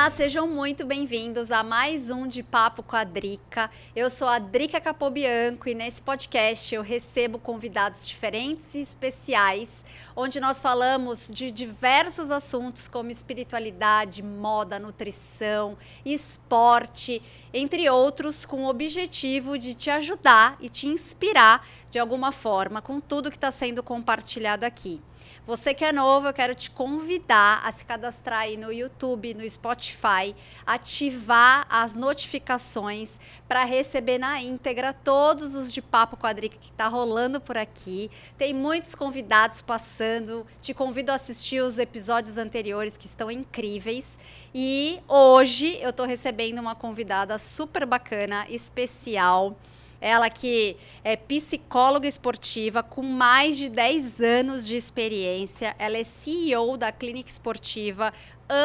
Olá, sejam muito bem-vindos a mais um de Papo com a Drica. Eu sou a Drica Capobianco e nesse podcast eu recebo convidados diferentes e especiais, onde nós falamos de diversos assuntos como espiritualidade, moda, nutrição, esporte, entre outros, com o objetivo de te ajudar e te inspirar de alguma forma com tudo que está sendo compartilhado aqui. Você que é novo, eu quero te convidar a se cadastrar aí no YouTube, no Spotify, ativar as notificações para receber na íntegra todos os de Papo com a Drica que está rolando por aqui. Tem muitos convidados passando, te convido a assistir os episódios anteriores que estão incríveis. E hoje eu estou recebendo uma convidada super bacana, especial. Ela que é psicóloga esportiva com mais de 10 anos de experiência. Ela é CEO da clínica esportiva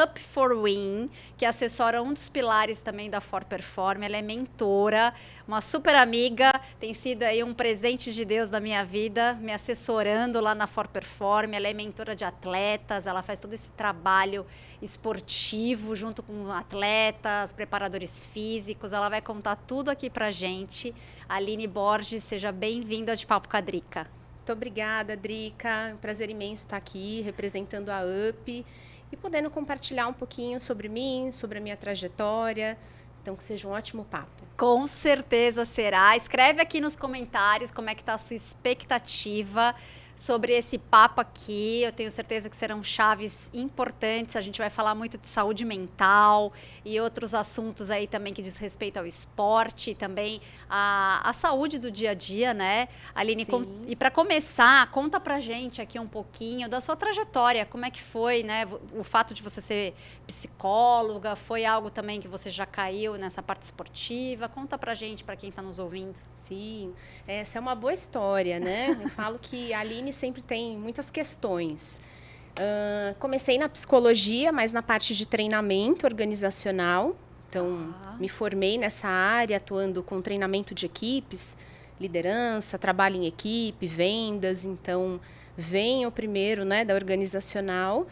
Up for Win, que assessora um dos pilares também da For Perform. Ela é mentora, uma super amiga, tem sido aí um presente de Deus na minha vida, me assessorando lá na For Perform. Ela é mentora de atletas, ela faz todo esse trabalho esportivo junto com atletas, preparadores físicos. Ela vai contar tudo aqui pra gente. Aline Borges, seja bem-vinda de Papo com a Drica. Muito obrigada, Drica. É um prazer imenso estar aqui representando a UP e podendo compartilhar um pouquinho sobre mim, sobre a minha trajetória. Então, que seja um ótimo papo. Com certeza será. Escreve aqui nos comentários como é que está a sua expectativa sobre esse papo aqui. Eu tenho certeza que serão chaves importantes. A gente vai falar muito de saúde mental e outros assuntos aí também que diz respeito ao esporte e também a saúde do dia a dia, né? Aline, e para começar, conta pra gente aqui um pouquinho da sua trajetória. Como é que foi, né? O fato de você ser psicóloga, foi algo também que você já caiu nessa parte esportiva? Conta pra gente, para quem está nos ouvindo. Sim, essa é uma boa história, né? Eu falo que a Aline sempre tem muitas questões. Comecei na psicologia, mas na parte de treinamento organizacional. Então, me formei nessa área, atuando com treinamento de equipes, liderança, trabalho em equipe, vendas. Então, venho primeiro, né, da organizacional.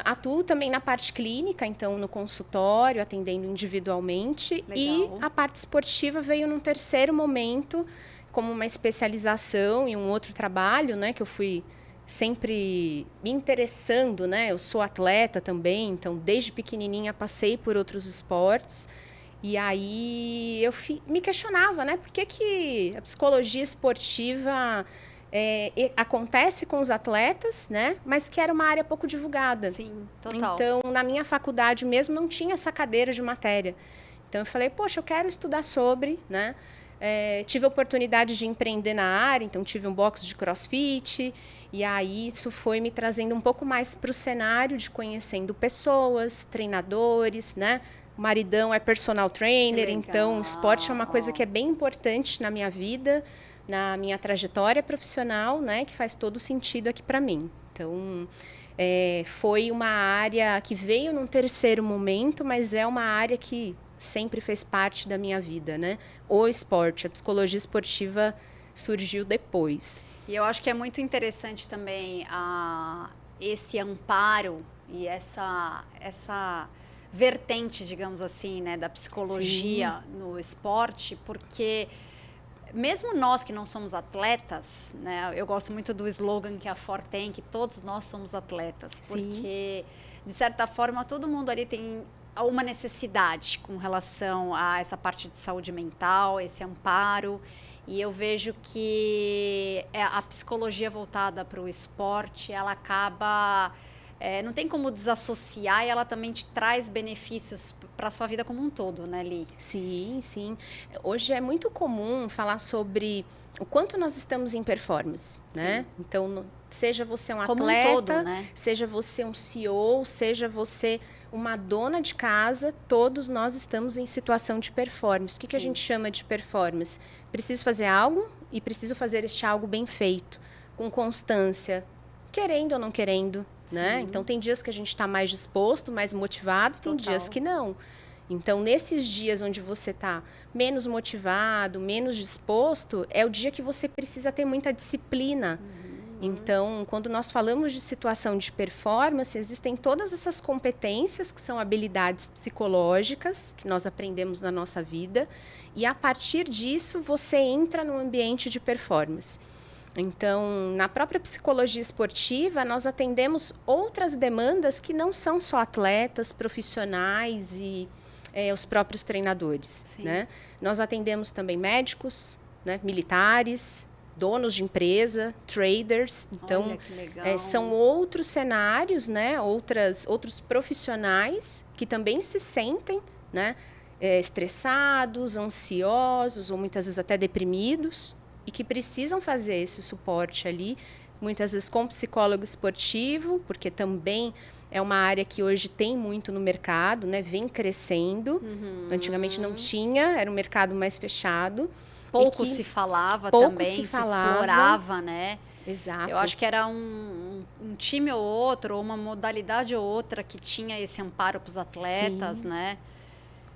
Atuo também na parte clínica, então no consultório, atendendo individualmente. Legal. E a parte esportiva veio num terceiro momento, como uma especialização e um outro trabalho, né, que eu fui sempre me interessando, né? Eu sou atleta também, então desde pequenininha passei por outros esportes. E aí eu me questionava, né? Por que a psicologia esportiva acontece com os atletas, né? Mas que era uma área pouco divulgada. Sim, total. Então, na minha faculdade mesmo, não tinha essa cadeira de matéria. Então, eu falei, poxa, eu quero estudar sobre, né? Tive a oportunidade de empreender na área, então tive um box de CrossFit. E aí, isso foi me trazendo um pouco mais para o cenário de conhecendo pessoas, treinadores, né? O maridão é personal trainer, então o esporte é uma coisa que é bem importante na minha vida, na minha trajetória profissional, né, que faz todo sentido aqui para mim. Então, foi uma área que veio num terceiro momento, mas é uma área que sempre fez parte da minha vida, né? O esporte, a psicologia esportiva surgiu depois. E eu acho que é muito interessante também esse amparo e essa vertente, digamos assim, né, da psicologia no esporte, porque mesmo nós que não somos atletas, né, eu gosto muito do slogan que a For tem, que todos nós somos atletas, porque, de certa forma, todo mundo ali tem uma necessidade com relação a essa parte de saúde mental, esse amparo, e eu vejo que a psicologia voltada para o esporte, ela acaba... não tem como desassociar e ela também te traz benefícios para a sua vida como um todo, né, Li? Sim, sim. Hoje é muito comum falar sobre o quanto nós estamos em performance, né? Então, seja você um como atleta, um todo, né? Seja você um CEO, seja você uma dona de casa, todos nós estamos em situação de performance. O que a gente chama de performance? Preciso fazer algo e preciso fazer este algo bem feito, com constância, querendo ou não querendo, né? Então, tem dias que a gente está mais disposto, mais motivado, tem dias que não. Então, nesses dias onde você está menos motivado, menos disposto, é o dia que você precisa ter muita disciplina. Então, quando nós falamos de situação de performance, existem todas essas competências que são habilidades psicológicas que nós aprendemos na nossa vida e a partir disso você entra no ambiente de performance. Então, na própria psicologia esportiva, nós atendemos outras demandas que não são só atletas, profissionais e os próprios treinadores, né? Nós atendemos também médicos, né, militares, donos de empresa, traders. Então, olha, que legal. São outros cenários, né, outros profissionais que também se sentem, né, estressados, ansiosos ou muitas vezes até deprimidos e que precisam fazer esse suporte ali, muitas vezes com psicólogo esportivo, porque também é uma área que hoje tem muito no mercado, né? Vem crescendo. Antigamente não tinha, era um mercado mais fechado. Pouco se falava também, se explorava, né? Exato. Eu acho que era um time ou outro, ou uma modalidade ou outra que tinha esse amparo para os atletas, né?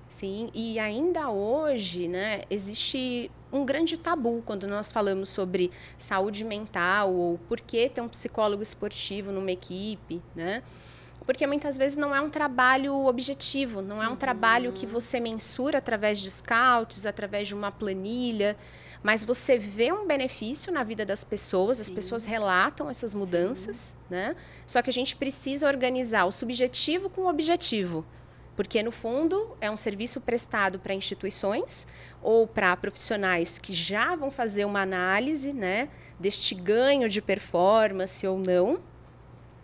Sim, e ainda hoje, né, existe um grande tabu quando nós falamos sobre saúde mental ou por que ter um psicólogo esportivo numa equipe, né? Porque muitas vezes não é um trabalho objetivo, não é um trabalho que você mensura através de scouts, através de uma planilha, mas você vê um benefício na vida das pessoas, as pessoas relatam essas mudanças, né? Só que a gente precisa organizar o subjetivo com o objetivo. Porque, no fundo, é um serviço prestado para instituições ou para profissionais que já vão fazer uma análise, né, deste ganho de performance ou não.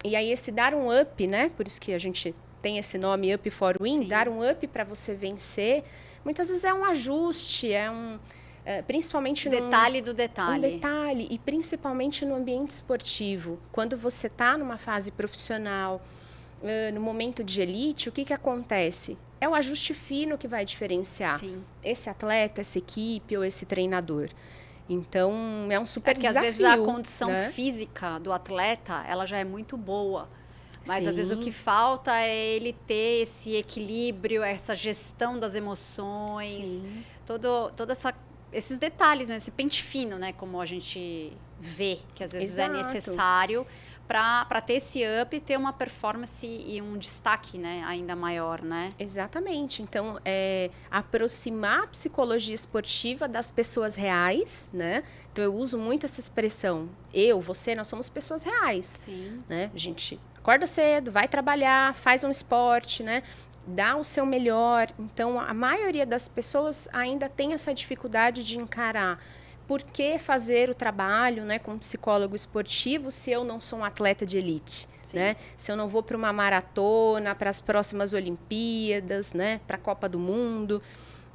E aí, esse dar um up, né, por isso que a gente tem esse nome Up for Win, dar um up para você vencer, muitas vezes é um ajuste, principalmente no detalhe do detalhe. Um detalhe, e principalmente no ambiente esportivo. Quando você está numa fase profissional, no momento de elite, o que acontece? É o ajuste fino que vai diferenciar esse atleta, essa equipe ou esse treinador. Então, é um super desafio. Porque às vezes a condição física do atleta, ela já é muito boa. Mas às vezes o que falta é ele ter esse equilíbrio, essa gestão das emoções, esses detalhes, esse pente fino, né? Como a gente vê, que às vezes é necessário para ter esse up e ter uma performance e um destaque, né, ainda maior, né? Exatamente. Então, aproximar a psicologia esportiva das pessoas reais, né? Então, eu uso muito essa expressão. Você, nós somos pessoas reais. Né? A gente acorda cedo, vai trabalhar, faz um esporte, né? Dá o seu melhor. Então, a maioria das pessoas ainda tem essa dificuldade de encarar. Por que fazer o trabalho, né, com um psicólogo esportivo se eu não sou um atleta de elite? Né? Se eu não vou para uma maratona, para as próximas Olimpíadas, né, para a Copa do Mundo.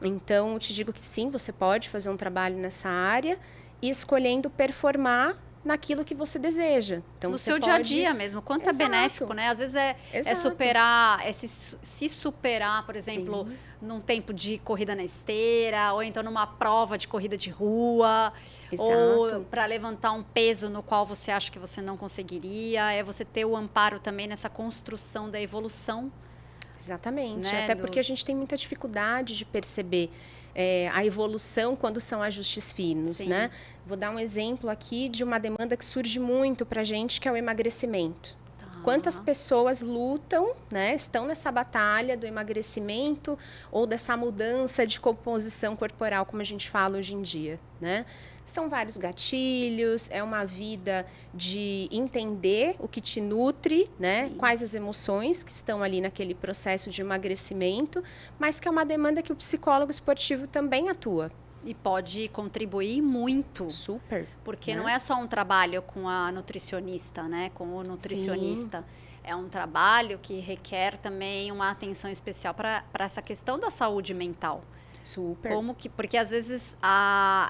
Então, eu te digo que sim, você pode fazer um trabalho nessa área e escolhendo performar naquilo que você deseja. Então, no seu dia a dia mesmo, quanto é benéfico, né? Às vezes é superar, se superar, por exemplo, num tempo de corrida na esteira, ou então numa prova de corrida de rua, ou para levantar um peso no qual você acha que você não conseguiria, é você ter o amparo também nessa construção da evolução. Exatamente, né? Até porque a gente tem muita dificuldade de perceber a evolução quando são ajustes finos, né? Vou dar um exemplo aqui de uma demanda que surge muito para a gente, que é o emagrecimento. Quantas pessoas lutam, né? Estão nessa batalha do emagrecimento ou dessa mudança de composição corporal, como a gente fala hoje em dia, né? São vários gatilhos, é uma vida de entender o que te nutre, né? Quais as emoções que estão ali naquele processo de emagrecimento, mas que é uma demanda que o psicólogo esportivo também atua. E pode contribuir muito. Super. Porque não é só um trabalho com a nutricionista, né? Com o nutricionista. É um trabalho que requer também uma atenção especial para essa questão da saúde mental. Super. Porque às vezes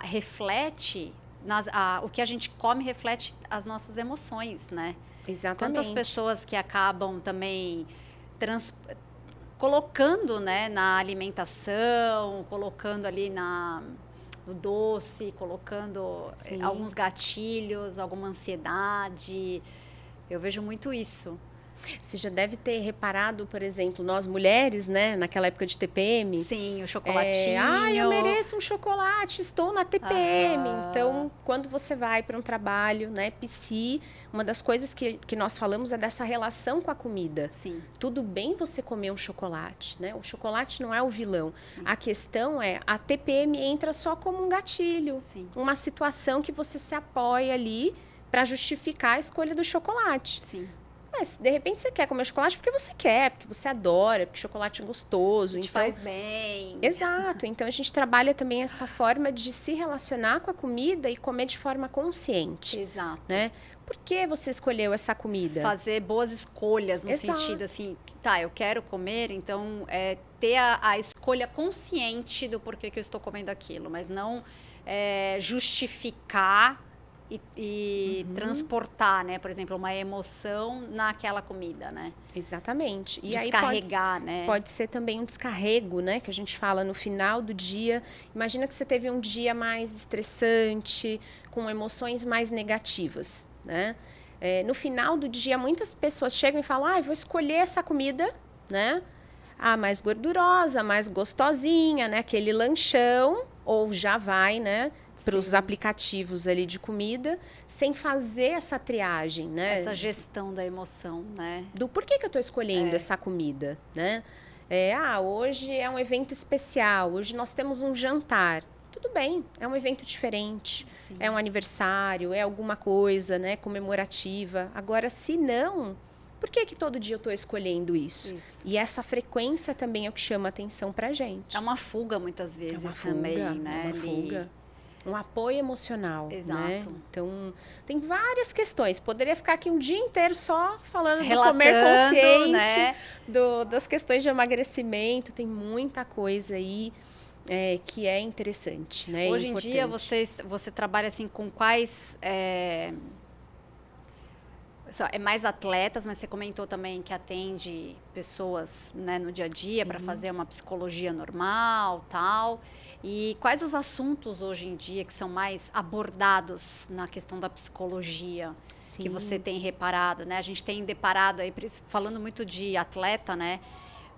reflete, o que a gente come reflete as nossas emoções, né? Exatamente. Quantas pessoas que acabam também colocando, né, na alimentação, colocando ali no doce, colocando alguns gatilhos, alguma ansiedade. Eu vejo muito isso. Você já deve ter reparado, por exemplo, nós mulheres, né, naquela época de TPM. Sim, o chocolatinho. Eu mereço um chocolate, estou na TPM. Aham. Então, quando você vai para um trabalho, né, PC, uma das coisas que nós falamos é dessa relação com a comida. Sim. Tudo bem você comer um chocolate, né? O chocolate não é o vilão. Sim. A questão é, a TPM entra só como um gatilho. Sim. Uma situação que você se apoia ali para justificar a escolha do chocolate. Sim. Mas, de repente, você quer comer chocolate porque você quer, porque você adora, porque chocolate é gostoso. Te faz bem. Exato. Então, a gente trabalha também essa forma de se relacionar com a comida e comer de forma consciente. Exato. Né? Por que você escolheu essa comida? Fazer boas escolhas, no Exato. sentido assim, tá, eu quero comer, então ter a escolha consciente do porquê que eu estou comendo aquilo, mas não justificar e transportar, né? Por exemplo, uma emoção naquela comida, né? Exatamente. E descarregar, aí né? Pode ser também um descarrego, né? Que a gente fala no final do dia. Imagina que você teve um dia mais estressante, com emoções mais negativas, né? No final do dia, muitas pessoas chegam e falam, vou escolher essa comida, né? Mais gordurosa, mais gostosinha, né? Aquele lanchão, ou já vai, né? Para os aplicativos ali de comida, sem fazer essa triagem, né? Essa gestão da emoção, né? Do porquê que eu estou escolhendo essa comida, né? Hoje é um evento especial, hoje nós temos um jantar. Tudo bem, é um evento diferente, Sim. É um aniversário, é alguma coisa, né, comemorativa. Agora, se não, por que todo dia eu estou escolhendo isso? E essa frequência também é o que chama atenção pra gente. É uma fuga, muitas vezes, também, né? É uma fuga. Um apoio emocional. Exato. Né? Então, tem várias questões. Poderia ficar aqui um dia inteiro só falando relatando, do comer consciente, né? Das questões de emagrecimento. Tem muita coisa aí que é interessante. Né? Hoje em dia, você trabalha assim com quais... mais atletas, mas você comentou também que atende pessoas, né, no dia a dia para fazer uma psicologia normal, tal. E quais os assuntos hoje em dia que são mais abordados na questão da psicologia que você tem reparado, né? A gente tem deparado aí, falando muito de atleta, né?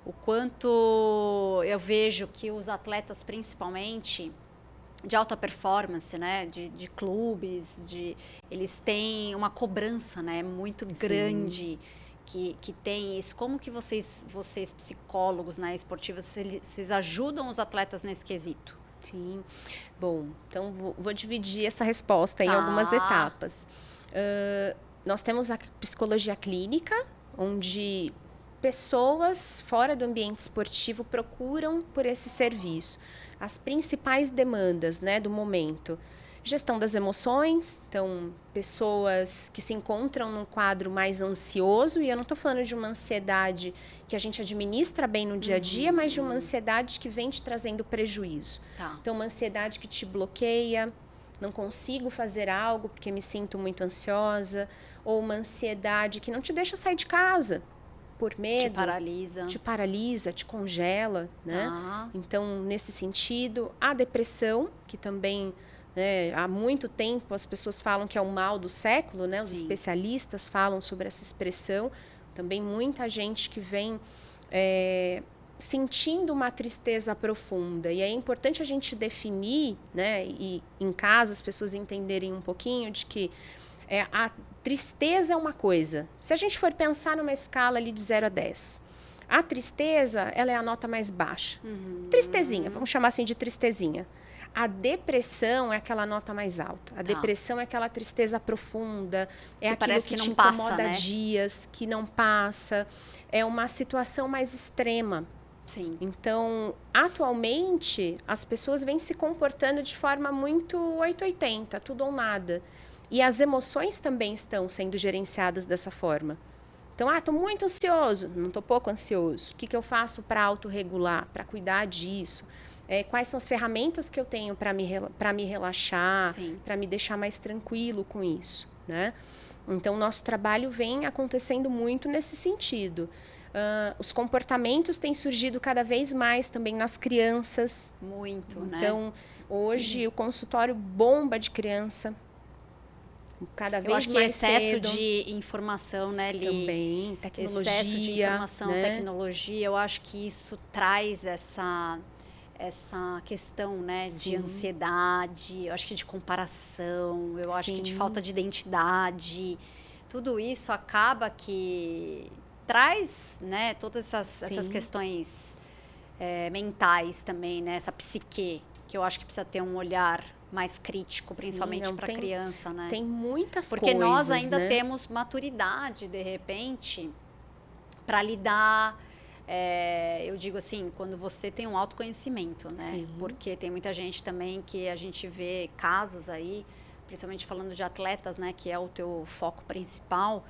O quanto eu vejo que os atletas, principalmente de alta performance, né, de clubes, eles têm uma cobrança, né, muito grande que tem isso. Como que vocês psicólogos, né, esportivos, vocês ajudam os atletas nesse quesito? Sim. Bom, então vou dividir essa resposta em algumas etapas. Nós temos a psicologia clínica, onde pessoas fora do ambiente esportivo procuram por esse serviço. As principais demandas, né, do momento: gestão das emoções, então pessoas que se encontram num quadro mais ansioso, e eu não estou falando de uma ansiedade que a gente administra bem no dia a dia, mas de uma ansiedade que vem te trazendo prejuízo. Então, uma ansiedade que te bloqueia, não consigo fazer algo porque me sinto muito ansiosa, ou uma ansiedade que não te deixa sair de casa por medo. Te paralisa, te congela, né? Então, nesse sentido, a depressão, que também, né, há muito tempo as pessoas falam que é o mal do século, né? Os especialistas falam sobre essa expressão. Também muita gente que vem sentindo uma tristeza profunda. E é importante a gente definir, né? E em casa as pessoas entenderem um pouquinho de que a tristeza é uma coisa. Se a gente for pensar numa escala ali de 0 a 10, a tristeza, ela é a nota mais baixa. Tristezinha, vamos chamar assim de tristezinha. A depressão é aquela nota mais alta. A depressão é aquela tristeza profunda, é aquilo que te incomoda há dias, que não passa. É uma situação mais extrema. Sim. Então, atualmente, as pessoas vêm se comportando de forma muito 880, tudo ou nada. E as emoções também estão sendo gerenciadas dessa forma. Então, estou muito ansioso, não estou pouco ansioso. O que eu faço para autorregular, para cuidar disso? Quais são as ferramentas que eu tenho para me relaxar, para me deixar mais tranquilo com isso, né? Então, nosso trabalho vem acontecendo muito nesse sentido. Os comportamentos têm surgido cada vez mais também nas crianças. Muito, né? Então, hoje, o consultório bomba de criança. cada vez Eu acho que mais excesso cedo. de informação, né, Li? Também, tecnologia. Excesso de informação, né? tecnologia, eu acho que isso traz essa questão, né, de Sim. ansiedade, eu acho que de comparação, eu acho que de Sim. falta de identidade. Tudo isso acaba que traz, né, todas essas Sim. questões mentais também, né, essa psique, que eu acho que precisa ter um olhar mais crítico, principalmente não, para criança, né? Tem muitas Porque coisas, nós ainda né? temos maturidade, de repente, para lidar. Eu digo assim, quando você tem um autoconhecimento, né? Sim. Porque tem muita gente também que a gente vê casos aí, principalmente falando de atletas, né? Que é o teu foco principal.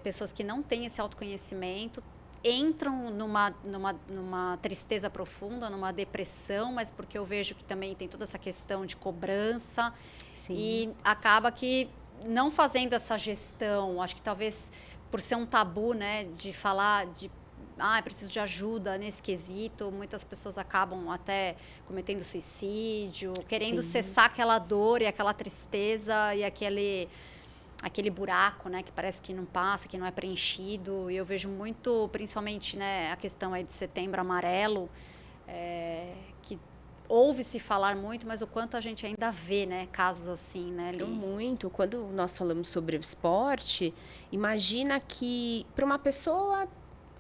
Pessoas que não têm esse autoconhecimento entram numa tristeza profunda, numa depressão, mas porque eu vejo que também tem toda essa questão de cobrança. Sim. E acaba que não fazendo essa gestão, acho que talvez por ser um tabu, né, de falar de preciso de ajuda nesse quesito, muitas pessoas acabam até cometendo suicídio, querendo Sim. cessar aquela dor e aquela tristeza e aquele buraco, né, que parece que não passa, que não é preenchido. E eu vejo muito, principalmente, né, a questão aí de Setembro Amarelo, que ouve-se falar muito, mas o quanto a gente ainda vê, né, casos assim, né, Li? Muito. Quando nós falamos sobre o esporte, imagina que para uma pessoa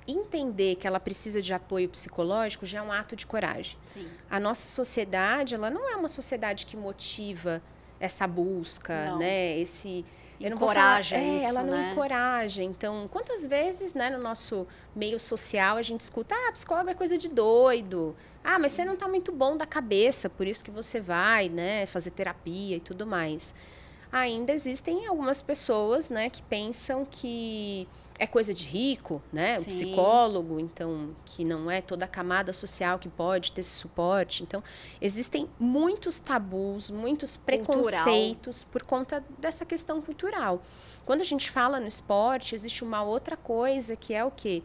entender que ela precisa de apoio psicológico já é um ato de coragem. Sim. A nossa sociedade, ela não é uma sociedade que motiva essa busca, Não. né? Esse Encoraja isso, ela não né? encoraja. Então, quantas vezes, né, no nosso meio social a gente escuta: psicólogo é coisa de doido. Mas você não tá muito bom da cabeça, por isso que você vai, né, fazer terapia e tudo mais. Ainda existem algumas pessoas, né, que pensam que é coisa de rico, né? O Sim. psicólogo, então, que não é toda a camada social que pode ter esse suporte. Então, existem muitos tabus, muitos preconceitos por conta dessa questão cultural. Quando a gente fala no esporte, existe uma outra coisa que é o quê?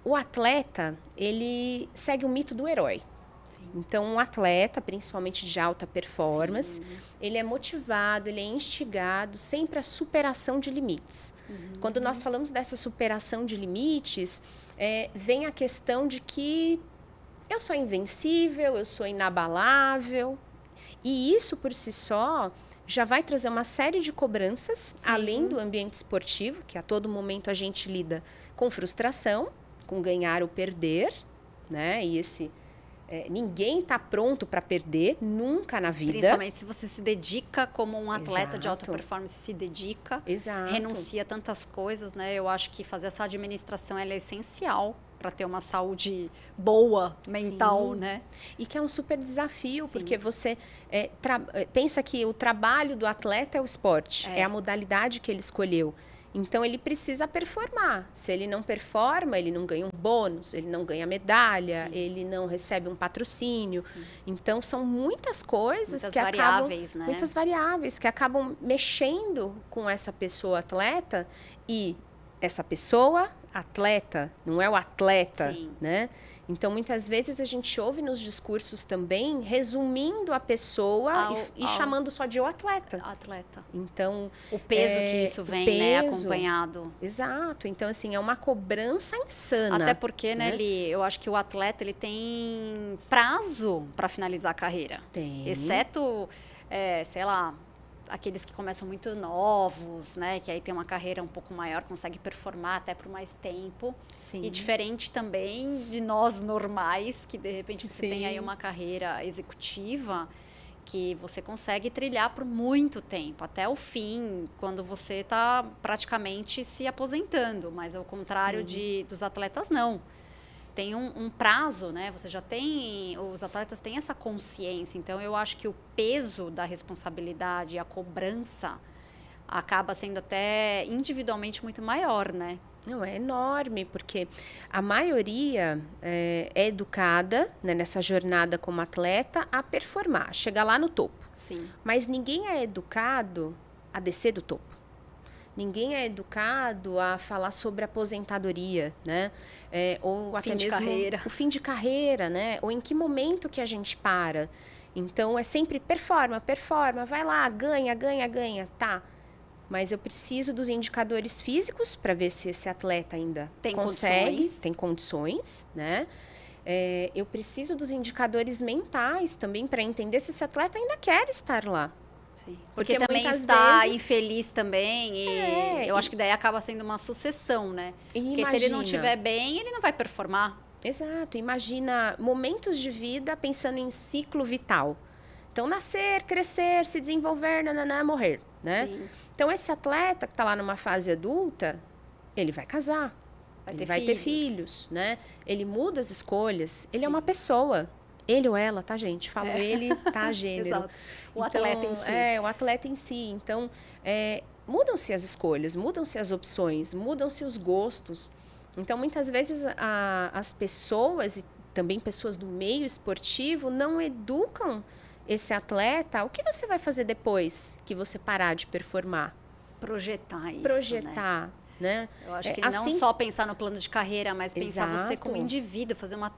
O atleta, ele segue o mito do herói. Sim. Então, um atleta, principalmente de alta performance, Sim. ele é motivado, ele é instigado sempre à superação de limites. Quando nós falamos dessa superação de limites, vem a questão de que eu sou invencível, eu sou inabalável. E isso, por si só, já vai trazer uma série de cobranças, Sim. além do ambiente esportivo, que a todo momento a gente lida com frustração, com ganhar ou perder, né? E ninguém está pronto para perder, nunca na vida. Principalmente se você se dedica como um atleta de alta Exato. performance, se dedica, Exato. renuncia a tantas coisas, né? Eu acho que fazer essa administração ela é essencial para ter uma saúde boa, mental, Sim. né? E que é um super desafio, Sim. porque você pensa que o trabalho do atleta é o esporte, é a modalidade que ele escolheu. Então, ele precisa performar. Se ele não performa, ele não ganha um bônus, ele não ganha medalha, Sim. ele não recebe um patrocínio. Sim. Então, são muitas coisas Muitas que variáveis, acabam... né? Muitas variáveis que acabam mexendo com essa pessoa atleta. E essa pessoa atleta, não é o atleta, Sim. né? Então, muitas vezes a gente ouve nos discursos também, resumindo a pessoa e chamando só de o atleta. Atleta. Então, O peso que isso vem, né, acompanhado. Exato. Então, assim, é uma cobrança insana. Até porque, né, Li, eu acho que o atleta, ele tem prazo para finalizar a carreira. Tem. Exceto, sei lá, aqueles que começam muito novos, né, que aí tem uma carreira um pouco maior, consegue performar até por mais tempo. Sim. E diferente também de nós normais, que de repente você Sim. tem aí uma carreira executiva que você consegue trilhar por muito tempo, até o fim, quando você está praticamente se aposentando. Mas ao contrário dos atletas, não. Tem um prazo, né? Você já tem... Os atletas têm essa consciência. Então, eu acho que o peso da responsabilidade e a cobrança acaba sendo até individualmente muito maior, né? Não, é enorme, porque a maioria é educada, né, nessa jornada como atleta a performar, chegar lá no topo. Sim. Mas ninguém é educado a descer do topo. Ninguém é educado a falar sobre aposentadoria, né? Ou até mesmo o fim de carreira, né? Ou em que momento que a gente para. Então, é sempre performa, vai lá, ganha. Tá. mas eu preciso dos indicadores físicos para ver se esse atleta ainda Tem consegue, condições. tem condições, né? Eu preciso dos indicadores mentais também para entender se esse atleta ainda quer estar lá. Sim. Porque Porque também muitas está vezes- infeliz também e eu e- acho que daí acaba sendo uma sucessão, né? E Porque se ele não imagina- estiver bem, ele não vai performar. Exato, imagina momentos de vida pensando em ciclo vital. Então, nascer, crescer, se desenvolver, nananã, morrer, né? Sim. Então, esse atleta que está lá numa fase adulta, ele vai casar, Vai ele ter vai ter filhos. filhos, né? Ele muda as escolhas, ele é Sim. uma pessoa. Ele ou ela, tá, gente? Falo ele, tá, gênero. Exato. O atleta em si. O atleta em si. Então, mudam-se as escolhas, mudam-se as opções, mudam-se os gostos. Então, muitas vezes, as pessoas, e também pessoas do meio esportivo, não educam esse atleta. O que você vai fazer depois que você parar de performar? Projetar isso, né? Projetar, né? Eu acho que assim- não só pensar no plano de carreira, mas pensar você Exato. como indivíduo, fazer uma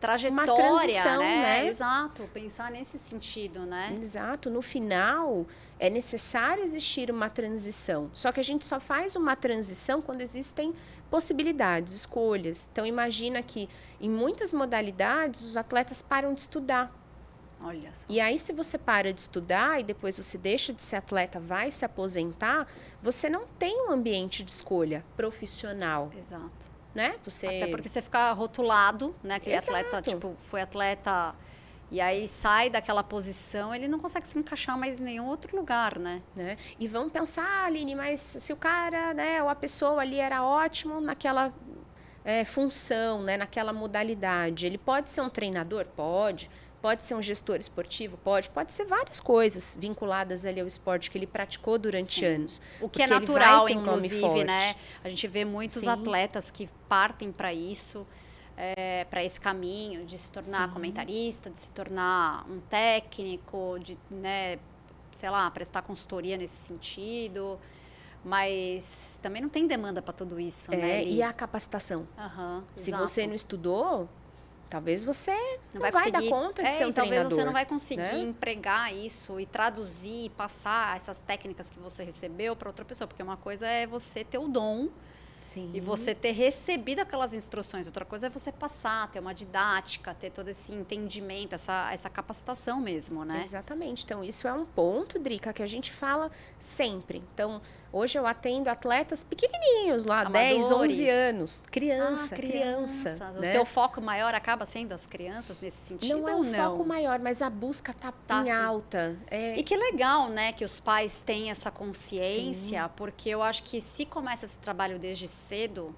trajetória, transição, né? né? Exato, pensar nesse sentido, né? Exato. No final, é necessário existir uma transição. Só que a gente só faz uma transição quando existem possibilidades, escolhas. Então, imagina que em muitas modalidades, os atletas param de estudar. Olha só. E aí, se você para de estudar e depois você deixa de ser atleta, vai se aposentar, você não tem um ambiente de escolha profissional, Exato. né? Você... Até porque você fica rotulado, né? Aquele Exato. atleta, tipo, foi atleta e aí sai daquela posição, ele não consegue se encaixar mais em nenhum outro lugar, né? né? E vão pensar, Aline, mas se o cara, né, ou a pessoa ali era ótimo naquela função, né, naquela modalidade, ele pode ser um treinador? Pode ser um gestor esportivo? Pode ser várias coisas vinculadas ali ao esporte que ele praticou durante Sim. anos. O que é Porque ele vai natural, ter um nome inclusive, forte. né? A gente vê muitos Sim. atletas que partem para isso, para esse caminho de se tornar Sim. comentarista, de se tornar um técnico, de, né, sei lá, prestar consultoria nesse sentido. Mas também não tem demanda para tudo isso, né? E a capacitação? Aham, Se exato. você não estudou, talvez você não vai conseguir, dar conta de ser um e talvez treinador. você não vai conseguir né? empregar isso e traduzir, passar essas técnicas que você recebeu para outra pessoa. Porque uma coisa é você ter o dom Sim. e você ter recebido aquelas instruções. Outra coisa é você passar, ter uma didática, ter todo esse entendimento, essa capacitação mesmo, né? Exatamente. Então, isso é um ponto, Drica, que a gente fala sempre. Então, hoje eu atendo atletas pequenininhos lá, Amadores. 10, 11 anos. Criança. Criança. O né? teu foco maior acaba sendo as crianças nesse sentido Não é ou um não? foco maior, mas a busca tá Tá, em sim. alta. E que legal, né, que os pais têm essa consciência, porque eu acho que se começa esse trabalho desde cedo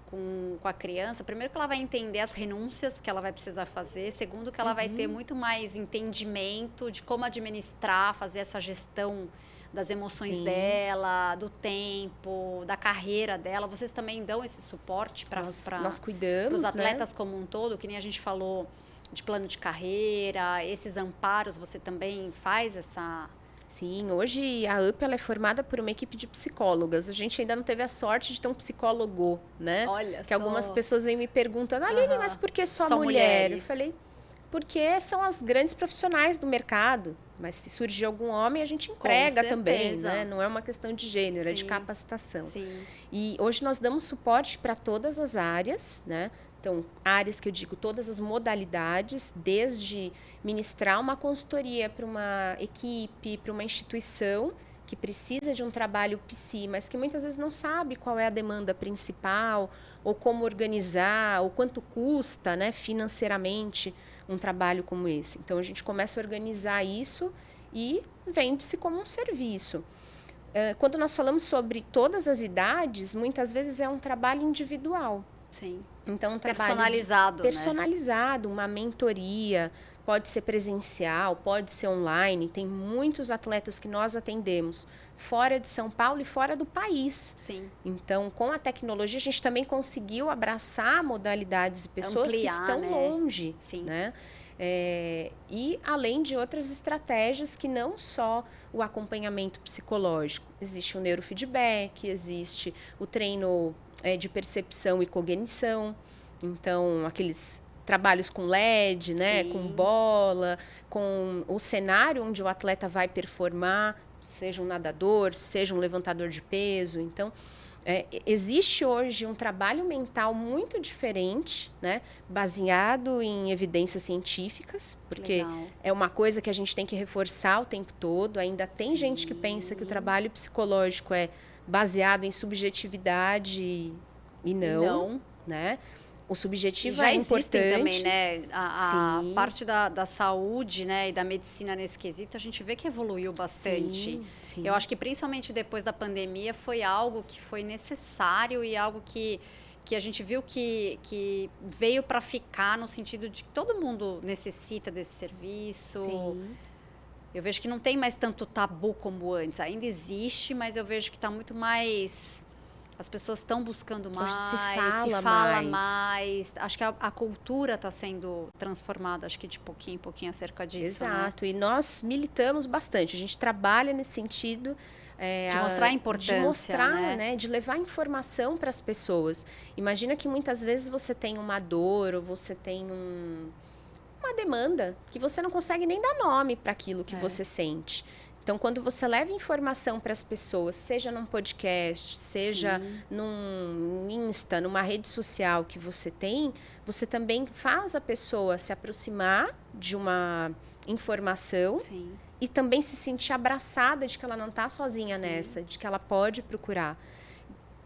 com a criança, primeiro que ela vai entender as renúncias que ela vai precisar fazer, segundo que ela vai ter muito mais entendimento de como administrar, fazer essa gestão das emoções Sim. dela, do tempo, da carreira dela. Vocês também dão esse suporte para Nós cuidamos, os atletas né? como um todo, que nem a gente falou de plano de carreira, esses amparos, você também faz essa... Sim, hoje a UP ela é formada por uma equipe de psicólogas. A gente ainda não teve a sorte de ter um psicólogo, né? Olha Que só. algumas pessoas vêm me perguntando, Aline, Aham. mas por que só Só mulher? mulheres. Eu falei, porque são as grandes profissionais do mercado. Mas se surgir algum homem, a gente emprega também, certeza. né? Não é uma questão de gênero, é de Sim. capacitação. Sim. E hoje nós damos suporte para todas as áreas, né? Então, áreas que eu digo, todas as modalidades, desde ministrar uma consultoria para uma equipe, para uma instituição que precisa de um trabalho psi, mas que muitas vezes não sabe qual é a demanda principal, ou como organizar, ou quanto custa, né, financeiramente um trabalho como esse. Então, a gente começa a organizar isso e vende-se como um serviço. Quando nós falamos sobre todas as idades, muitas vezes é um trabalho individual. Sim. Então, um trabalho Personalizado, né? personalizado, uma mentoria, pode ser presencial, pode ser online. Tem muitos atletas que nós atendemos fora de São Paulo e fora do país. Sim. Então, com a tecnologia, a gente também conseguiu abraçar modalidades e pessoas que Ampliar, estão né? longe, Sim. né? E além de outras estratégias que não só o acompanhamento psicológico. Existe o neurofeedback, existe o treino de percepção e cognição. Então, aqueles trabalhos com LED, né? Sim. Com bola, com o cenário onde o atleta vai performar. seja um nadador, seja um levantador de peso. Então, existe hoje um trabalho mental muito diferente, né, baseado em evidências científicas, porque Legal. é uma coisa que a gente tem que reforçar o tempo todo. Ainda tem gente que pensa que o trabalho psicológico é baseado em subjetividade e não, né? O subjetivo Já é existem importante. também, né? A Sim. parte da saúde, né, e da medicina nesse quesito, a gente vê que evoluiu bastante. Sim, sim. Eu acho que principalmente depois da pandemia foi algo que foi necessário e algo que a gente viu que veio para ficar no sentido de que todo mundo necessita desse serviço. Sim. Eu vejo que não tem mais tanto tabu como antes. Ainda existe, mas eu vejo que está muito mais. As pessoas estão buscando mais, se fala mais. mais. Acho que a cultura está sendo transformada, acho que de pouquinho em pouquinho acerca disso. Exato. E nós militamos bastante. A gente trabalha nesse sentido. De mostrar a importância, de mostrar, né? De levar informação para as pessoas. Imagina que muitas vezes você tem uma dor ou você tem uma demanda que você não consegue nem dar nome para aquilo que você sente. Então, quando você leva informação para as pessoas, seja num podcast, seja num Insta, numa rede social que você tem, você também faz a pessoa se aproximar de uma informação e também se sentir abraçada de que ela não está sozinha nessa, de que ela pode procurar.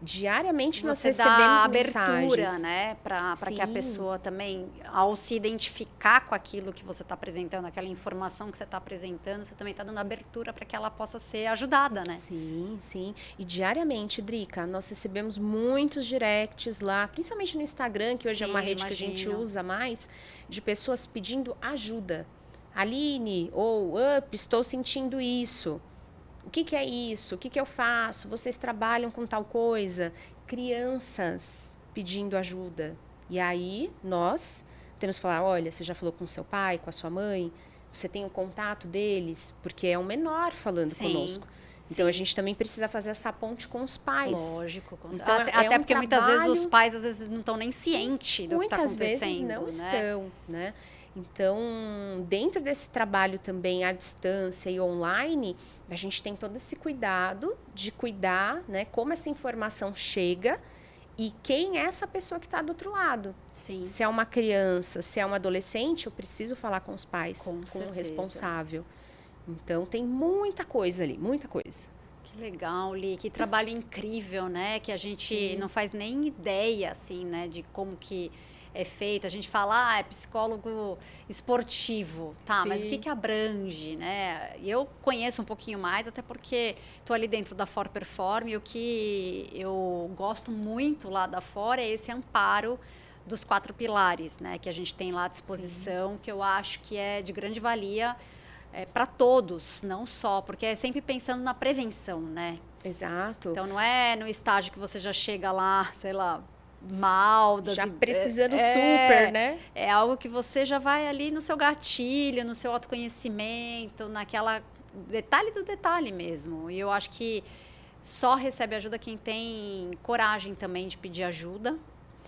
Diariamente nós recebemos dá abertura, mensagens, né, para que a pessoa também, ao se identificar com aquilo que você está apresentando, aquela informação que você está apresentando, você também está dando abertura para que ela possa ser ajudada, né? Sim, sim. E diariamente, Drica, nós recebemos muitos directs lá, principalmente no Instagram, que hoje é uma rede que a gente usa mais, de pessoas pedindo ajuda. Aline, ou Up, estou sentindo isso. O que é isso? O que eu faço? Vocês trabalham com tal coisa? Crianças pedindo ajuda. E aí, nós temos que falar, olha, você já falou com seu pai, com a sua mãe? Você tem o contato deles? Porque é um menor falando conosco. Então, a gente também precisa fazer essa ponte com os pais. Lógico. Então, até porque muitas vezes os pais, às vezes, não estão nem cientes do que está acontecendo. Muitas vezes não estão, né? Então, dentro desse trabalho também à distância e online, a gente tem todo esse cuidado de cuidar, né, como essa informação chega e quem é essa pessoa que está do outro lado. Sim. Se é uma criança, se é um adolescente, eu preciso falar com os pais, com o responsável. Então, tem muita coisa ali, muita coisa. Que legal, Li. Que trabalho incrível, né? Que a gente não faz nem ideia, assim, né, de como que é feito. A gente fala, é psicólogo esportivo, tá? Mas o que abrange, né? E eu conheço um pouquinho mais, até porque estou ali dentro da For Perform e o que eu gosto muito lá da For é esse amparo dos 4 pilares, né? Que a gente tem lá à disposição, que eu acho que é de grande valia para todos, não só, porque é sempre pensando na prevenção, né? Exato. Então, não é no estágio que você já chega lá, sei lá, mal, já precisando super, né? É algo que você já vai ali no seu gatilho, no seu autoconhecimento, naquela detalhe do detalhe mesmo. E eu acho que só recebe ajuda quem tem coragem também de pedir ajuda.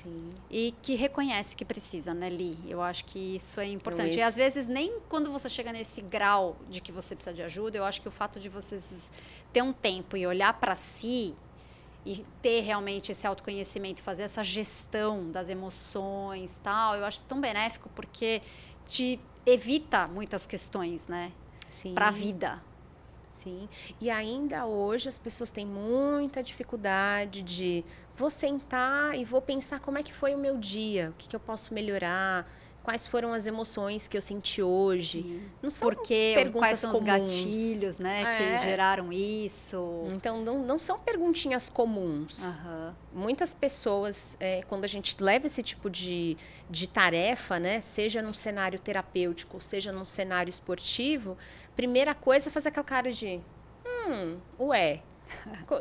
Sim. E que reconhece que precisa, né, Li? Eu acho que isso é importante. Então, e às vezes nem quando você chega nesse grau de que você precisa de ajuda, eu acho que o fato de você ter um tempo e olhar para si e ter realmente esse autoconhecimento, fazer essa gestão das emoções, tal, eu acho tão benéfico porque te evita muitas questões, né? Para a vida. Sim. E ainda hoje as pessoas têm muita dificuldade de vou sentar e vou pensar como é que foi o meu dia, o que eu posso melhorar, quais foram as emoções que eu senti hoje. Sim. Não são perguntas quais são comuns. Os gatilhos, né, que geraram isso. Então, não são perguntinhas comuns. Muitas pessoas, quando a gente leva esse tipo de tarefa, né, seja num cenário terapêutico, seja num cenário esportivo, primeira coisa é fazer aquela cara de ué,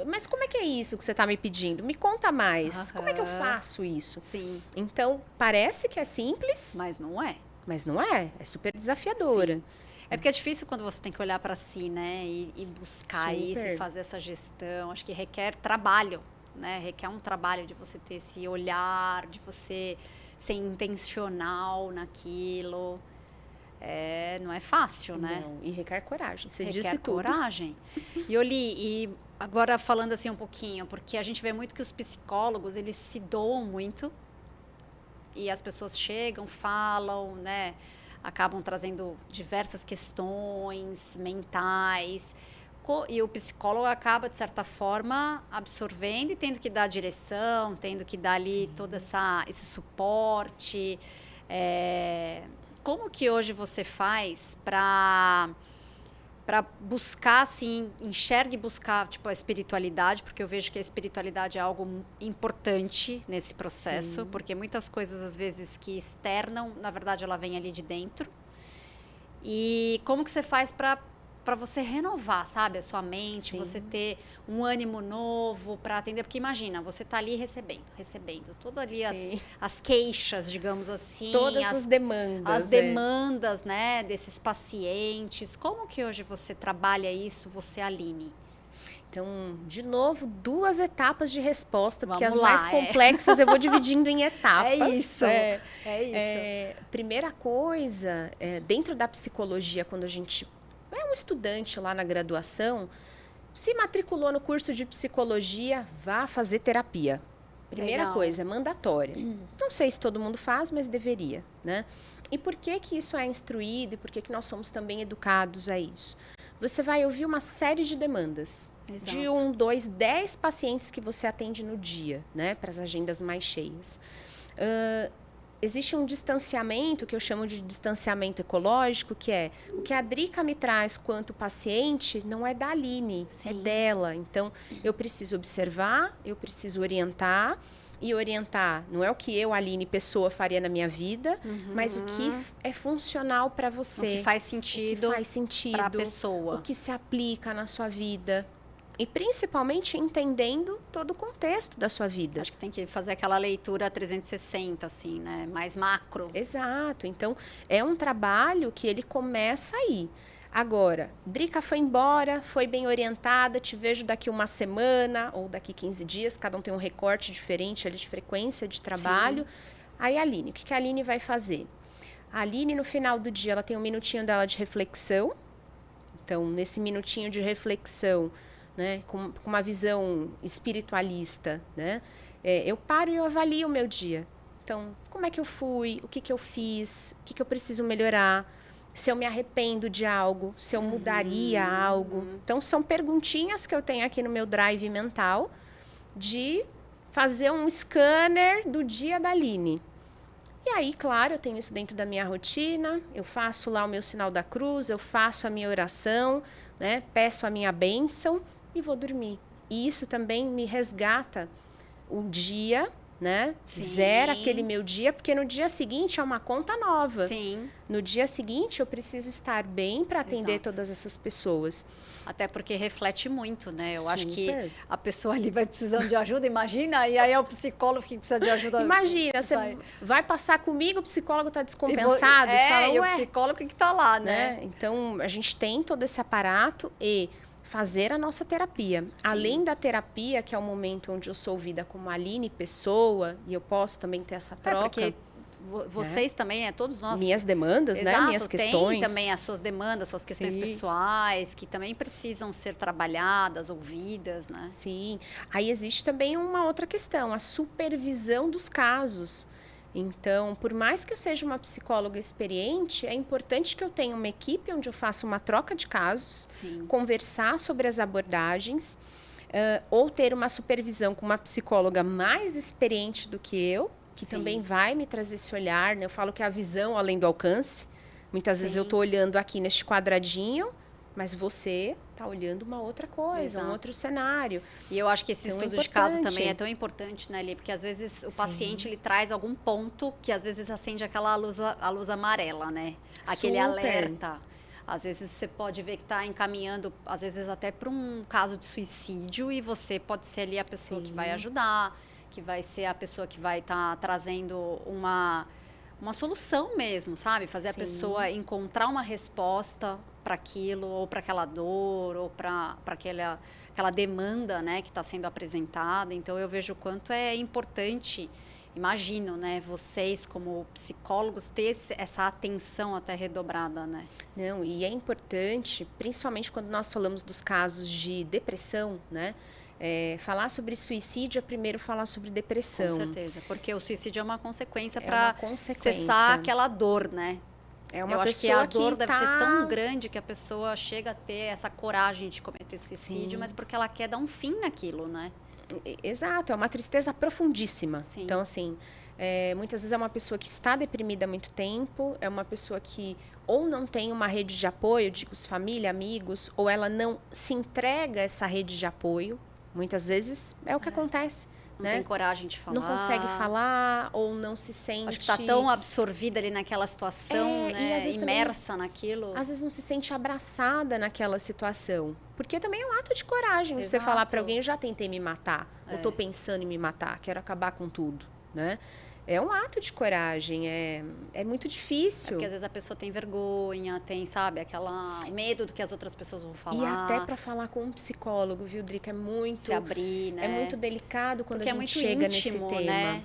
mas como é que é isso que você está me pedindo? Me conta mais. Como é que eu faço isso? Sim. Então, parece que é simples. Mas não é. Mas não é. É super desafiadora. Sim. É porque é difícil quando você tem que olhar para si, né? E buscar isso e fazer essa gestão. Acho que requer trabalho, né? Requer um trabalho de você ter esse olhar, de você ser intencional naquilo. não é fácil, né? Não, e requer coragem. Você Requer disse tudo. coragem. E Oli, e agora falando assim um pouquinho, porque a gente vê muito que os psicólogos, eles se doam muito e as pessoas chegam, falam, né? Acabam trazendo diversas questões mentais. E o psicólogo acaba, de certa forma, absorvendo e tendo que dar direção, tendo que dar ali todo esse suporte. Como que hoje você faz para buscar, assim, enxergue e buscar, tipo, a espiritualidade, porque eu vejo que a espiritualidade é algo importante nesse processo, porque muitas coisas, às vezes, que externam, na verdade, ela vem ali de dentro. E como que você faz para você renovar, sabe, a sua mente, você ter um ânimo novo para atender? Porque imagina, você tá ali recebendo, tudo ali as queixas, digamos assim. Todas as demandas. As demandas, né, desses pacientes. Como que hoje você trabalha isso, você, Aline? Então, de novo, 2 etapas de resposta, porque Vamos as lá, mais complexas eu vou dividindo em etapas. É isso, é isso. Primeira coisa, dentro da psicologia, quando a gente é um estudante lá na graduação, se matriculou no curso de psicologia, vá fazer terapia. Primeira coisa, é mandatória. Não sei se todo mundo faz, mas deveria, né? E por que que isso é instruído e por que que nós somos também educados a isso? Você vai ouvir uma série de demandas. Exato. De 1, 2, 10 pacientes que você atende no dia, né? Para as agendas mais cheias. Existe um distanciamento, que eu chamo de distanciamento ecológico, que é o que a Drica me traz quanto paciente não é da Aline, é dela. Então, eu preciso observar, eu preciso orientar. E orientar não é o que eu, Aline, pessoa, faria na minha vida, mas o que é funcional para você. O que faz sentido para a pessoa. O que se aplica na sua vida. E principalmente entendendo todo o contexto da sua vida. Acho que tem que fazer aquela leitura 360, assim, né? Mais macro. Exato. Então, é um trabalho que ele começa aí. Agora, Drica foi embora, foi bem orientada, te vejo daqui uma semana ou daqui 15 dias, cada um tem um recorte diferente ali de frequência de trabalho. Aí, Aline, o que a Aline vai fazer? A Aline, no final do dia, ela tem um minutinho dela de reflexão. Então, nesse minutinho de reflexão, né, com uma visão espiritualista, né, eu paro e eu avalio o meu dia. Então, como é que eu fui? O que que eu fiz? O que que eu preciso melhorar? Se eu me arrependo de algo? Se eu mudaria algo? Então, são perguntinhas que eu tenho aqui no meu drive mental de fazer um scanner do dia da Aline. E aí, claro, eu tenho isso dentro da minha rotina, eu faço lá o meu sinal da cruz, eu faço a minha oração, né, peço a minha bênção e vou dormir. E isso também me resgata o dia, né? Zera aquele meu dia, porque no dia seguinte é uma conta nova. Sim. No dia seguinte eu preciso estar bem para atender todas essas pessoas. Até porque reflete muito, né? Eu acho que a pessoa ali vai precisando de ajuda, imagina, e aí é o psicólogo que precisa de ajuda. Imagina, você vai passar comigo, o psicólogo está descompensado. Você fala, e o psicólogo que está lá, né? Então, a gente tem todo esse aparato e fazer a nossa terapia. Além da terapia, que é o momento onde eu sou ouvida como Aline, pessoa, e eu posso também ter essa troca. Porque vocês também, todos nós. Minhas demandas, né? Minhas questões. Tem também as suas demandas, suas questões pessoais, que também precisam ser trabalhadas, ouvidas, né? Sim. Aí existe também uma outra questão, a supervisão dos casos. Então, por mais que eu seja uma psicóloga experiente, é importante que eu tenha uma equipe onde eu faça uma troca de casos, conversar sobre as abordagens, ou ter uma supervisão com uma psicóloga mais experiente do que eu, que também vai me trazer esse olhar, né? Eu falo que é a visão além do alcance. Muitas vezes eu estou olhando aqui neste quadradinho, mas você está olhando uma outra coisa, um outro cenário. E eu acho que esse estudo de caso também é tão importante, né, Li? Porque às vezes o paciente ele traz algum ponto que às vezes acende aquela luz amarela, né? Aquele alerta. Às vezes você pode ver que está encaminhando, às vezes até para um caso de suicídio, e você pode ser ali a pessoa que vai ajudar, que vai ser a pessoa que vai estar trazendo uma solução mesmo, sabe? Fazer a pessoa encontrar uma resposta para aquilo, ou para aquela dor, ou para aquela demanda, né, que está sendo apresentada. Então, eu vejo o quanto é importante imagino, né, vocês como psicólogos ter essa atenção até redobrada, né? Não, e é importante, principalmente quando nós falamos dos casos de depressão, né? Falar sobre suicídio é primeiro falar sobre depressão. Com certeza, porque o suicídio é uma consequência É para uma consequência. cessar aquela dor, né? É uma Eu acho que pessoa a dor deve ser tá- tão grande que a pessoa chega a ter essa coragem de cometer suicídio, Sim. mas porque ela quer dar um fim naquilo, né? Exato, é uma tristeza profundíssima. Sim. Então, assim, muitas vezes é uma pessoa que está deprimida há muito tempo, é uma pessoa que ou não tem uma rede de apoio, digo, família, amigos, ou ela não se entrega a essa rede de apoio. Muitas vezes é o que acontece. Não né? tem coragem de falar. Não consegue falar ou não se sente... Acho que está tão absorvida ali naquela situação, e né? às vezes Imersa naquilo. Às vezes não se sente abraçada naquela situação. Porque também é um ato de coragem você falar para alguém, eu já tentei me matar, ou estou pensando em me matar, quero acabar com tudo, né? É um ato de coragem, é muito difícil. Porque às vezes a pessoa tem vergonha, tem, sabe, aquela medo do que as outras pessoas vão falar. E até para falar com um psicólogo, viu, Drica, é muito... Se abrir, né? É muito delicado quando porque a gente chega íntimo, nesse tema. Né?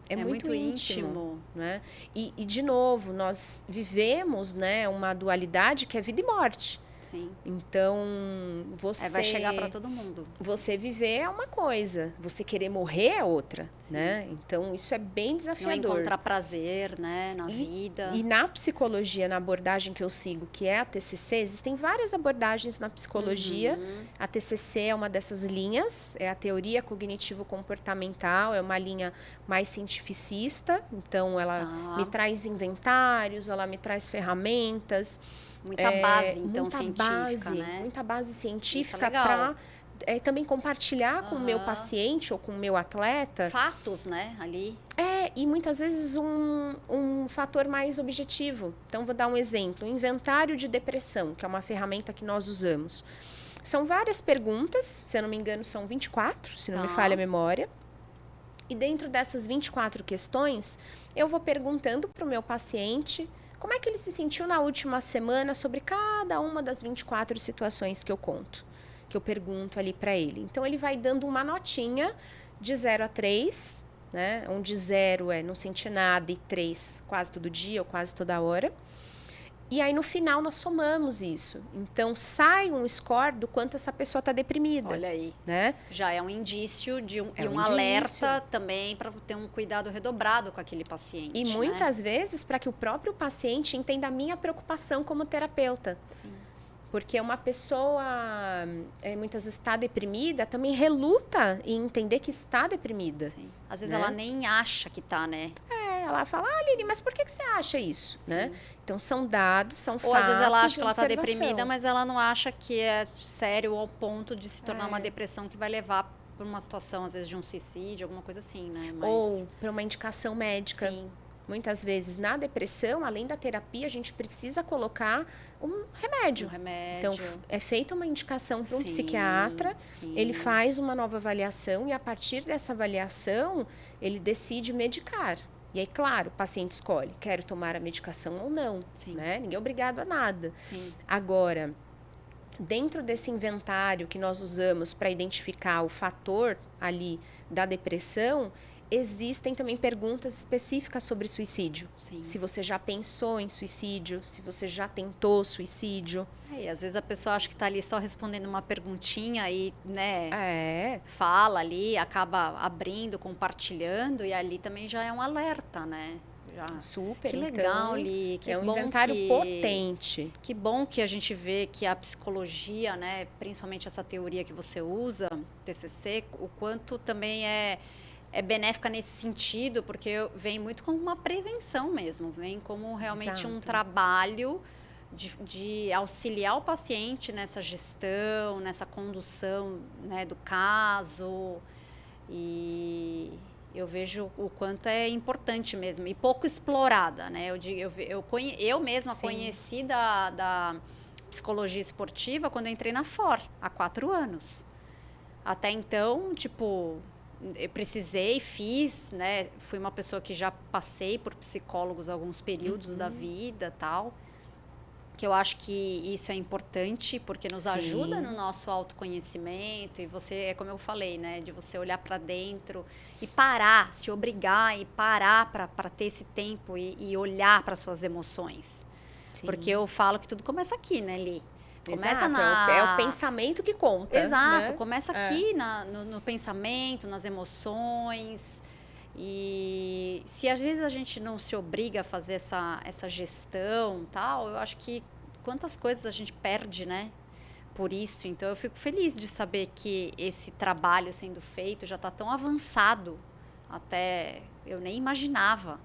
É muito íntimo. Né? E, de novo, nós vivemos, né, uma dualidade que é vida e morte. Sim. Então, você... vai chegar para todo mundo. Você viver é uma coisa, você querer morrer é outra, né? Então, isso é bem desafiador. Não encontrar prazer, né, na vida. E na psicologia, na abordagem que eu sigo, que é a TCC, existem várias abordagens na psicologia. A TCC é uma dessas linhas, é a teoria cognitivo-comportamental, é uma linha mais cientificista. Então, ela me traz inventários, ela me traz ferramentas. Muita base, então, muita científica, base, né? Muita base científica para também compartilhar com o meu paciente ou com o meu atleta. Fatos, né, ali. E muitas vezes um fator mais objetivo. Então, vou dar um exemplo. O inventário de depressão, que é uma ferramenta que nós usamos. São várias perguntas, se eu não me engano, são 24, se não me falha a memória. E dentro dessas 24 questões, eu vou perguntando para o meu paciente... Como é que ele se sentiu na última semana sobre cada uma das 24 situações que eu conto, que eu pergunto ali para ele? Então, ele vai dando uma notinha de 0 a 3, né? Onde 0 é não senti nada e 3 quase todo dia ou quase toda hora. E aí, no final, nós somamos isso. Então, sai um score do quanto essa pessoa está deprimida. Olha aí. Né? Já é um indício de um alerta também para ter um cuidado redobrado com aquele paciente. E muitas vezes para que o próprio paciente entenda a minha preocupação como terapeuta. Sim. Porque uma pessoa, muitas vezes está deprimida, também reluta em entender que está deprimida. Sim. Às vezes ela nem acha que está, né? Ela fala, Aline, mas por que você acha isso? Né? Então, são dados, são fatos. Ou às vezes ela acha que ela está observação. deprimida, mas ela não acha que é sério ao ponto de se tornar uma depressão que vai levar para uma situação, às vezes, de um suicídio, alguma coisa assim, né? Mas... Ou para uma indicação médica. Sim. Muitas vezes, na depressão, além da terapia, a gente precisa colocar um remédio. Então, é feita uma indicação para um psiquiatra, ele faz uma nova avaliação e, a partir dessa avaliação, ele decide medicar. E aí, claro, o paciente escolhe, quero tomar a medicação ou não. Né? Ninguém é obrigado a nada. Agora, dentro desse inventário que nós usamos para identificar o fator ali da depressão, existem também perguntas específicas sobre suicídio. Se você já pensou em suicídio, se você já tentou suicídio. E às vezes a pessoa acha que está ali só respondendo uma perguntinha e, né, fala ali, acaba abrindo, compartilhando, e ali também já é um alerta, né? Super. Que legal, Li. Que é um bom inventário potente. Que bom que a gente vê que a psicologia, né, principalmente essa teoria que você usa, TCC, o quanto também é benéfica nesse sentido, porque vem muito como uma prevenção mesmo, vem como realmente um trabalho de auxiliar o paciente nessa gestão, nessa condução, né, do caso. E eu vejo o quanto é importante mesmo e pouco explorada, né? Eu mesma conheci da psicologia esportiva quando eu entrei na FOR, há 4 anos. Até então, tipo... Eu precisei, fiz, né? Fui uma pessoa que já passei por psicólogos alguns períodos da vida, tal. que eu acho que isso é importante, porque nos Sim. ajuda no nosso autoconhecimento, e você, é como eu falei, né, de você olhar para dentro e parar, se obrigar e parar para ter esse tempo e olhar para suas emoções. Sim. Porque eu falo que tudo começa aqui, né, Li? Começa Exato, é o pensamento que conta. Exato, né? começa aqui no pensamento, nas emoções. E se às vezes a gente não se obriga a fazer essa gestão tal, eu acho que quantas coisas a gente perde, né? Por isso. Então eu fico feliz de saber que esse trabalho sendo feito já está tão avançado, até eu nem imaginava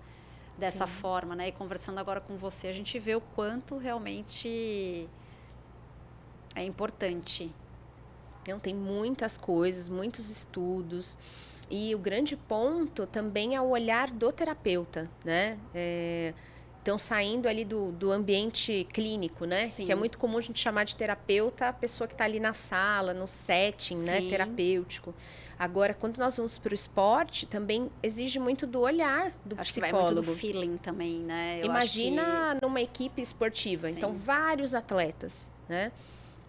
dessa forma, né? E conversando agora com você, a gente vê o quanto realmente é importante. Não, tem muitas coisas, muitos estudos. E o grande ponto também é o olhar do terapeuta, né? Então, saindo ali do ambiente clínico, né? Sim. Que é muito comum a gente chamar de terapeuta a pessoa que está ali na sala, no setting, né? Sim. Terapêutico. Agora, quando nós vamos para o esporte, também exige muito do olhar do Acho psicólogo. que vai muito do feeling também, né? Eu Imagina acho que... numa equipe esportiva. Sim. Então, vários atletas, né?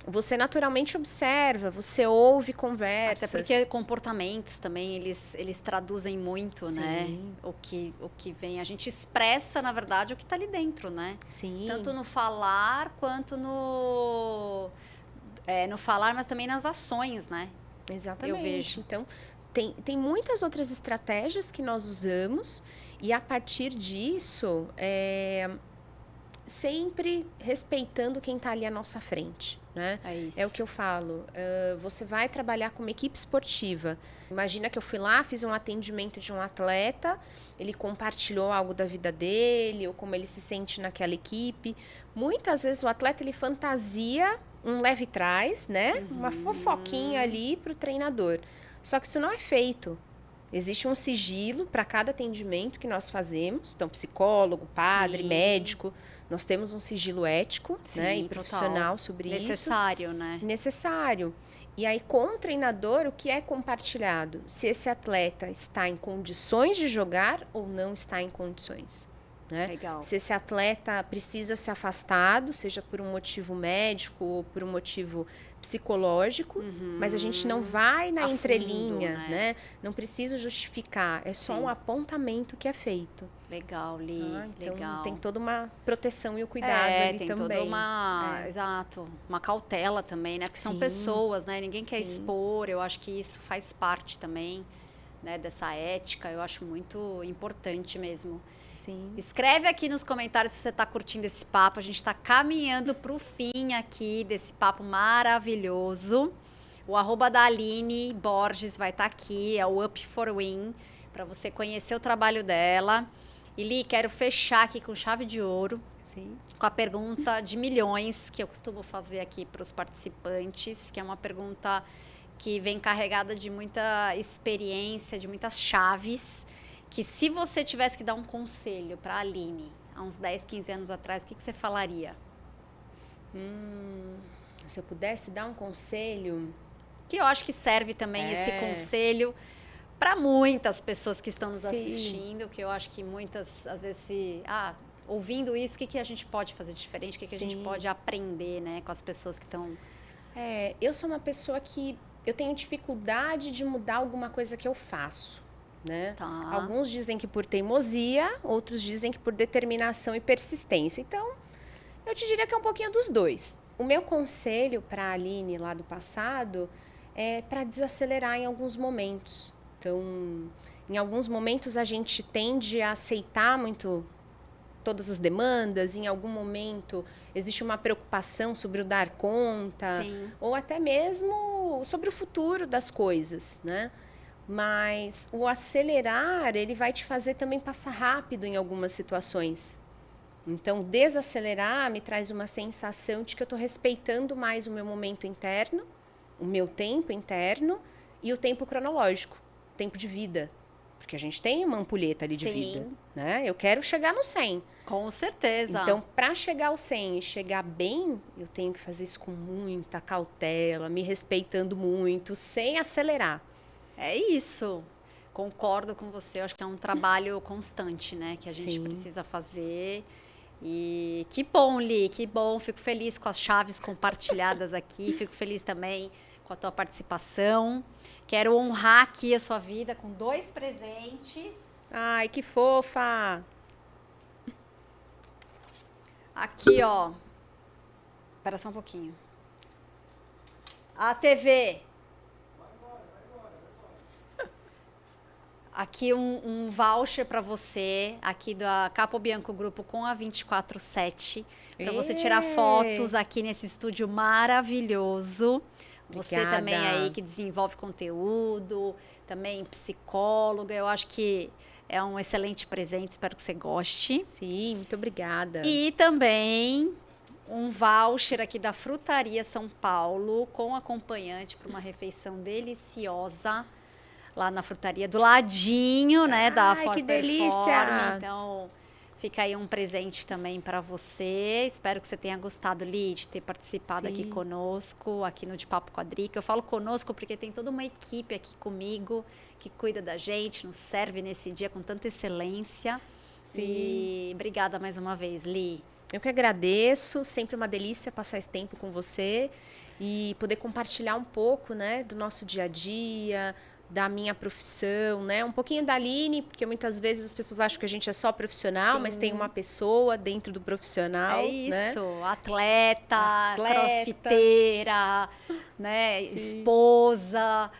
Você naturalmente observa, você ouve conversas. Até porque comportamentos também, eles traduzem muito, Sim. né? O que vem. A gente expressa, na verdade, o que está ali dentro, né? Sim. Tanto no falar, quanto no falar, mas também nas ações, né? Exatamente. Eu vejo. Então, tem muitas outras estratégias que nós usamos e a partir disso, sempre respeitando quem está ali à nossa frente, né? É isso. É o que eu falo. Você vai trabalhar com uma equipe esportiva. Imagina que eu fui lá, fiz um atendimento de um atleta, ele compartilhou algo da vida dele, ou como ele se sente naquela equipe. Muitas vezes o atleta, ele fantasia um leve trás, né? Uma fofoquinha ali para o treinador. Só que isso não é feito. Existe um sigilo para cada atendimento que nós fazemos. Então, psicólogo, padre, Sim. médico. Nós temos um sigilo ético, Sim, né? E total. profissional sobre isso. Necessário, né? Necessário. E aí, com o treinador, o que é compartilhado? Se esse atleta está em condições de jogar ou não está em condições. Né? Legal. Se esse atleta precisa ser afastado, seja por um motivo médico ou por um motivo psicológico, mas a gente não vai na entrelinha, né? Não precisa justificar, é só um apontamento que é feito. Legal, Li, então legal. tem toda uma proteção e o cuidado ali tem também. toda uma, exato, uma cautela também, né? Porque são pessoas, né? Ninguém quer expor, eu acho que isso faz parte também, né? Dessa ética, eu acho muito importante mesmo. Sim. Escreve aqui nos comentários se você está curtindo esse papo. A gente está caminhando para o fim aqui desse papo maravilhoso. O @ da Aline Borges vai estar aqui, é o Up for Win, para você conhecer o trabalho dela. E Li, quero fechar aqui com chave de ouro. Sim. Com a pergunta de milhões que eu costumo fazer aqui para os participantes, que é uma pergunta que vem carregada de muita experiência, de muitas chaves. Que se você tivesse que dar um conselho para a Aline, há uns 10, 15 anos atrás, o que você falaria? Se eu pudesse dar um conselho... Que eu acho que serve também esse conselho para muitas pessoas que estão nos assistindo, que eu acho que muitas, às vezes, ouvindo isso, o que a gente pode fazer diferente, o que a gente pode aprender, né, com as pessoas que estão... eu sou uma pessoa que eu tenho dificuldade de mudar alguma coisa que eu faço. Né? Tá. Alguns dizem que por teimosia, outros dizem que por determinação e persistência. Então, eu te diria que é um pouquinho dos dois. O meu conselho para a Aline lá do passado é para desacelerar em alguns momentos. Então, em alguns momentos a gente tende a aceitar muito todas as demandas, em algum momento existe uma preocupação sobre o dar conta, ou até mesmo sobre o futuro das coisas, né? Mas o acelerar, ele vai te fazer também passar rápido em algumas situações. Então, desacelerar me traz uma sensação de que eu estou respeitando mais o meu momento interno, o meu tempo interno e o tempo cronológico, tempo de vida. Porque a gente tem uma ampulheta ali de vida, né? Eu quero chegar no 100. Com certeza. Então, para chegar ao 100 e chegar bem, eu tenho que fazer isso com muita cautela, me respeitando muito, sem acelerar. É isso. Concordo com você. Eu acho que é um trabalho constante, né? Que a gente precisa fazer. E que bom, Li, que bom. Fico feliz com as chaves compartilhadas aqui. Fico feliz também com a tua participação. Quero honrar aqui a sua vida com 2 presentes. Ai, que fofa! Aqui, ó. Espera só um pouquinho. A TV. Aqui um voucher para você, aqui da Capo Bianco Grupo com a 24/7, para você tirar fotos aqui nesse estúdio maravilhoso. Você Obrigada. também aí que desenvolve conteúdo, também psicóloga, eu acho que é um excelente presente, espero que você goste. Sim, muito obrigada. E também um voucher aqui da Frutaria São Paulo com acompanhante para uma refeição deliciosa lá na frutaria do ladinho, né, da Ai, For que Perform. delícia! Então, fica aí um presente também para você. Espero que você tenha gostado, Li, de ter participado aqui Sim. conosco, aqui no De Papo com a Drica. Eu falo conosco porque tem toda uma equipe aqui comigo que cuida da gente, nos serve nesse dia com tanta excelência. Sim. E obrigada mais uma vez, Li. Eu que agradeço, sempre uma delícia passar esse tempo com você e poder compartilhar um pouco, né, do nosso dia a dia, da minha profissão, né? Um pouquinho da Aline, porque muitas vezes as pessoas acham que a gente é só profissional, mas tem uma pessoa dentro do profissional, É isso, né? atleta, crossfiteira, né, esposa,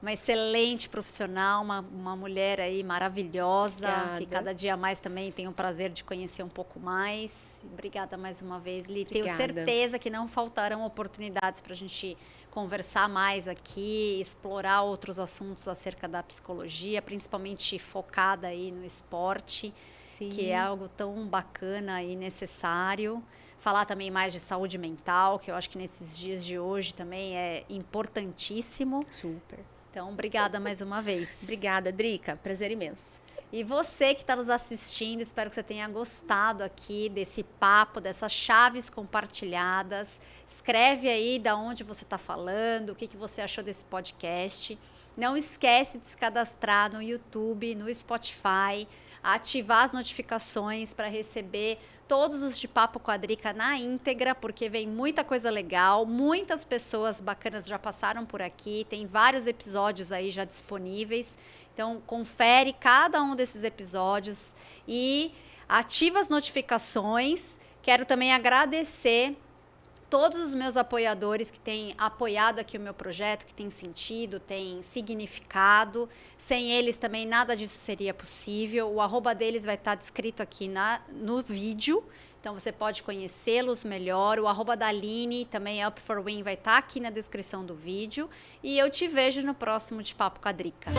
uma excelente profissional, uma mulher aí maravilhosa, Obrigada. que cada dia mais também tenho o prazer de conhecer um pouco mais. Obrigada mais uma vez, Li. Tenho Obrigada. certeza que não faltarão oportunidades para a gente conversar mais aqui, explorar outros assuntos acerca da psicologia, principalmente focada aí no esporte, Sim. que é algo tão bacana e necessário. Falar também mais de saúde mental, que eu acho que nesses dias de hoje também é importantíssimo. Super. Então, obrigada mais uma vez. Obrigada, Drica. Prazer imenso. E você que está nos assistindo, espero que você tenha gostado aqui desse papo, dessas chaves compartilhadas. Escreve aí da onde você está falando, o que você achou desse podcast. Não esquece de se cadastrar no YouTube, no Spotify, ativar as notificações para receber todos os De Papo com a Drica na íntegra, porque vem muita coisa legal, muitas pessoas bacanas já passaram por aqui, tem vários episódios aí já disponíveis. Então, confere cada um desses episódios e ativa as notificações. Quero também agradecer todos os meus apoiadores que têm apoiado aqui o meu projeto, que tem sentido, tem significado. Sem eles também nada disso seria possível. O @ deles vai estar descrito aqui no vídeo. Então você pode conhecê-los melhor. O @ da Aline, também Up for Win, vai estar aqui na descrição do vídeo. E eu te vejo no próximo De Papo com a Drica.